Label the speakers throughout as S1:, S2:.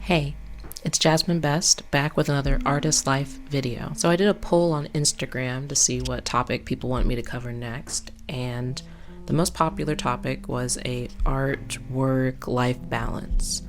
S1: Hey, it's Jasmine Best back with another Artist Life video. So I did a poll on Instagram to see what topic people want me to cover next, and the most popular topic was a art, work, life balance.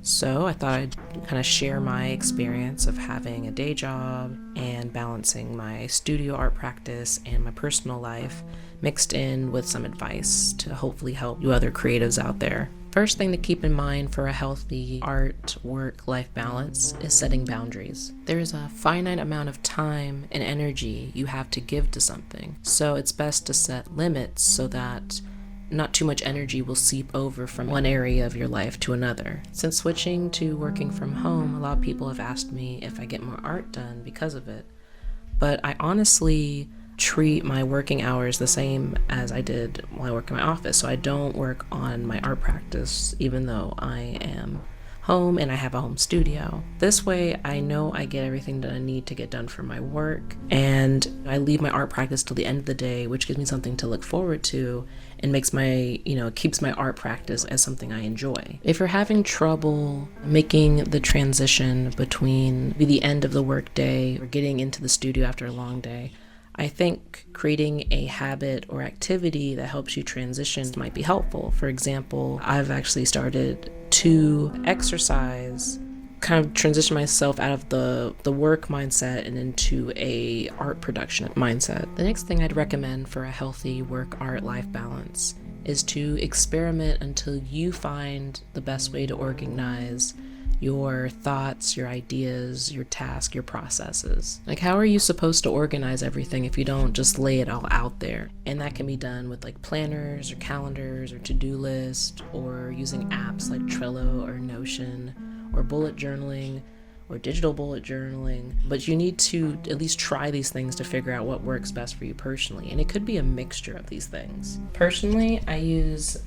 S1: So I thought I'd kind of share my experience of having a day job and balancing my studio art practice and my personal life, mixed in with some advice to hopefully help you other creatives out there. First thing to keep in mind for a healthy art, work, life balance is setting boundaries. There is a finite amount of time and energy you have to give to something, so it's best to set limits so that not too much energy will seep over from one area of your life to another. Since switching to working from home, a lot of people have asked me if I get more art done because of it, but I honestly treat my working hours the same as I did when I work in my office. So I don't work on my art practice even though I am home and I have a home studio. This way I know I get everything that I need to get done for my work, and I leave my art practice till the end of the day, which gives me something to look forward to and makes my, keeps my art practice as something I enjoy. If you're having trouble making the transition between the end of the work day or getting into the studio after a long day, I think creating a habit or activity that helps you transition might be helpful. For example, I've actually started to exercise, kind of transition myself out of the work mindset and into a art production mindset. The next thing I'd recommend for a healthy work-art life balance is to experiment until you find the best way to organize your thoughts, your ideas, your task, your processes. Like, how are you supposed to organize everything if you don't just lay it all out there? And that can be done with like planners or calendars or to-do list, or using apps like Trello or Notion, or bullet journaling or digital bullet journaling. But you need to at least try these things to figure out what works best for you personally. And it could be a mixture of these things. Personally, I use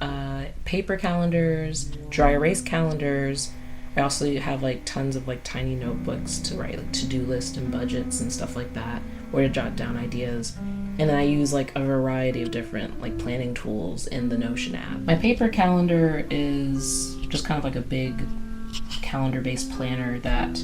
S1: paper calendars, dry erase calendars. I also have like tons of like tiny notebooks to write like to-do lists and budgets and stuff like that, or to jot down ideas. And then I use like a variety of different like planning tools in the Notion app. My paper calendar is just kind of like a big calendar-based planner that,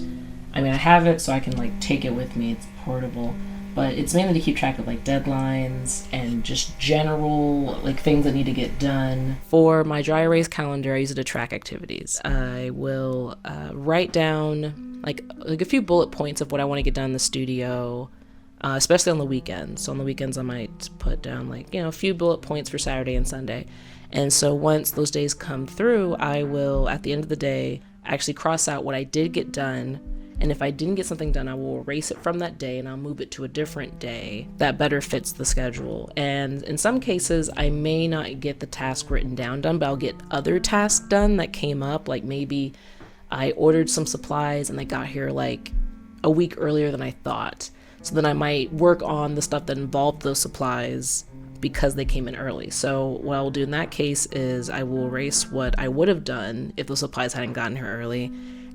S1: I have it so I can like take it with me. It's portable, but it's mainly to keep track of like deadlines and just general like things that need to get done. For my dry erase calendar, I use it to track activities. I will write down like a few bullet points of what I want to get done in the studio, especially on the weekends. So on the weekends I might put down like, a few bullet points for Saturday and Sunday. And so once those days come through, I will, at the end of the day, actually cross out what I did get done. And if I didn't get something done, I will erase it from that day and I'll move it to a different day that better fits the schedule. And in some cases, I may not get the task written down done, but I'll get other tasks done that came up. Like maybe I ordered some supplies and they got here like a week earlier than I thought. So then I might work on the stuff that involved those supplies because they came in early. So what I'll do in that case is I will erase what I would have done if those supplies hadn't gotten here early,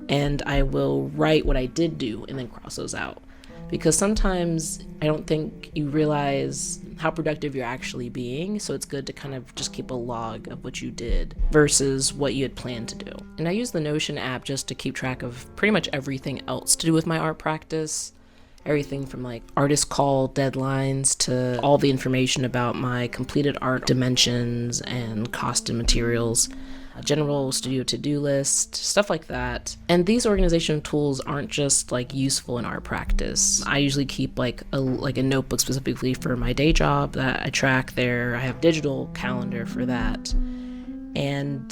S1: and I will write what I did do and then cross those out. Because sometimes I don't think you realize how productive you're actually being, so it's good to kind of just keep a log of what you did versus what you had planned to do. And I use the Notion app just to keep track of pretty much everything else to do with my art practice. Everything from like artist call deadlines to all the information about my completed art dimensions and cost and materials, a general studio to-do list, stuff like that. And these organization tools aren't just like useful in art practice. I usually keep like a notebook specifically for my day job that I track there. I have digital calendar for that. And,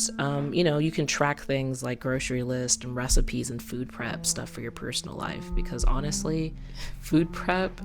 S1: you can track things like grocery list and recipes and food prep stuff for your personal life, because honestly, food prep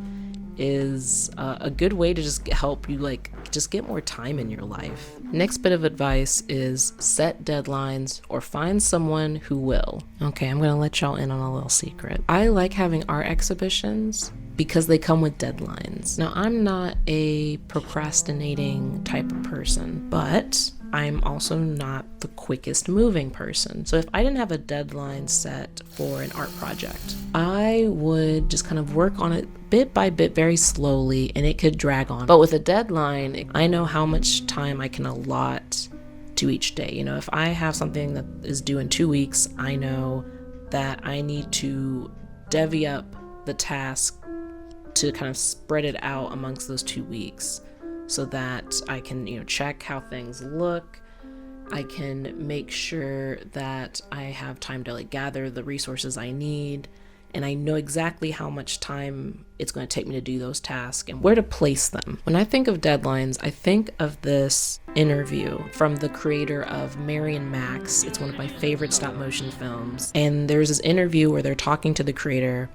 S1: is a good way to just help you just get more time in your life. Next bit of advice is set deadlines or find someone who will. Okay, I'm going to let y'all in on a little secret. I like having art exhibitions because they come with deadlines. Now, I'm not a procrastinating type of person, but I'm also not the quickest moving person. So if I didn't have a deadline set for an art project, I would just kind of work on it bit by bit, very slowly, and it could drag on. But with a deadline, I know how much time I can allot to each day. If I have something that is due in 2 weeks, I know that I need to divvy up the task to kind of spread it out amongst those 2 weeks so that I can, check how things look. I can make sure that I have time to gather the resources I need, and I know exactly how much time it's going to take me to do those tasks and where to place them. When I think of deadlines, I think of this interview from the creator of Mary and Max. It's one of my favorite stop motion films. And there's this interview where they're talking to the creator,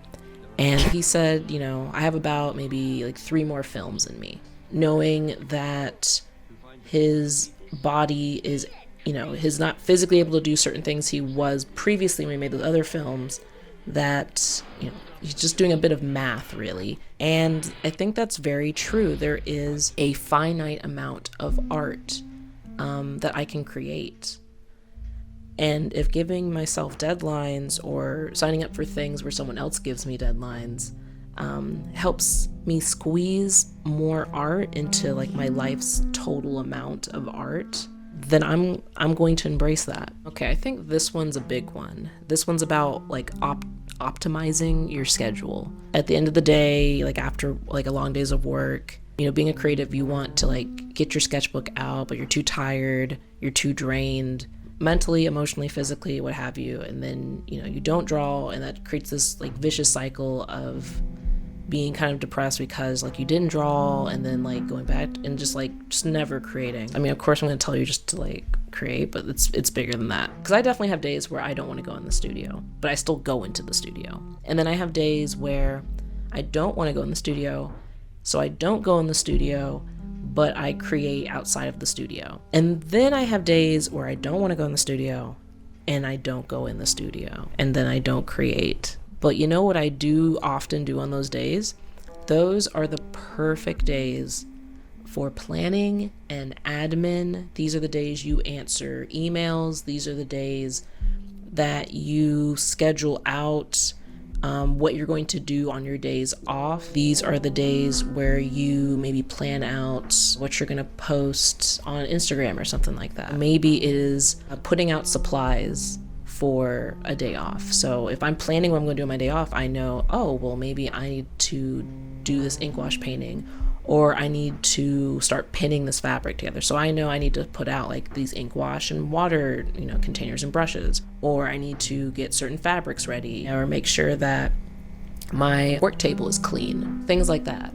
S1: and he said, I have about maybe 3 more films in me. Knowing that his body is, he's not physically able to do certain things he was previously when he made those other films, that he's just doing a bit of math, really. And I think that's very true. There is a finite amount of art that I can create, and if giving myself deadlines or signing up for things where someone else gives me deadlines helps me squeeze more art into my life's total amount of art, then I'm going to embrace that. Okay, I think this one's a big one. This one's about optimizing your schedule. At the end of the day, after a long days of work, being a creative, you want to get your sketchbook out, but you're too tired, you're too drained, mentally, emotionally, physically, what have you, and then you don't draw, and that creates this vicious cycle of being kind of depressed because you didn't draw, and then going back and just never creating. I mean, of course I'm going to tell you just to create, but it's bigger than that, because I definitely have days where I don't want to go in the studio, but I still go into the studio. And then I have days where I don't want to go in the studio, so I don't go in the studio, but I create outside of the studio. And then I have days where I don't want to go in the studio and I don't go in the studio, and then I don't create. But you know what I do often do on those days? Those are the perfect days for planning and admin. These are the days you answer emails. These are the days that you schedule out what you're going to do on your days off. These are the days where you maybe plan out what you're going to post on Instagram or something like that. Maybe it is putting out supplies for a day off. So if I'm planning what I'm going to do on my day off, I know, maybe I need to do this ink wash painting, or I need to start pinning this fabric together. So I know I need to put out these ink wash and water, containers and brushes, or I need to get certain fabrics ready, or make sure that my work table is clean, things like that.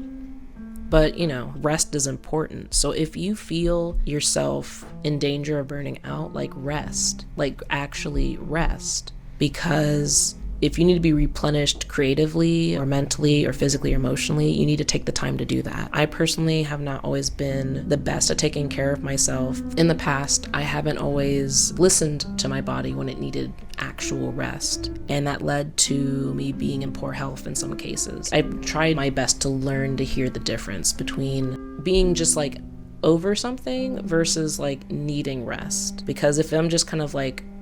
S1: But, rest is important. So if you feel yourself in danger of burning out, rest, actually rest. Because if you need to be replenished creatively or mentally or physically or emotionally, you need to take the time to do that. I personally have not always been the best at taking care of myself. In the past, I haven't always listened to my body when it needed actual rest, and that led to me being in poor health in some cases. I've tried my best to learn to hear the difference between being just over something versus needing rest. Because if I'm just kind of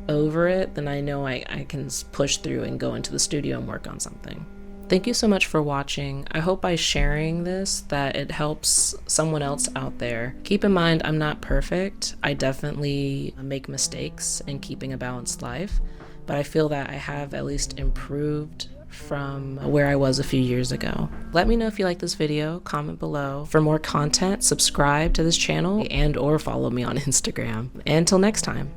S1: over it, then I know I can push through and go into the studio and work on something. Thank you so much for watching. I hope by sharing this that it helps someone else out there. Keep in mind, I'm not perfect. I definitely make mistakes in keeping a balanced life, but I feel that I have at least improved from where I was a few years ago. Let me know if you like this video, comment below. For more content, subscribe to this channel and or follow me on Instagram. And until next time.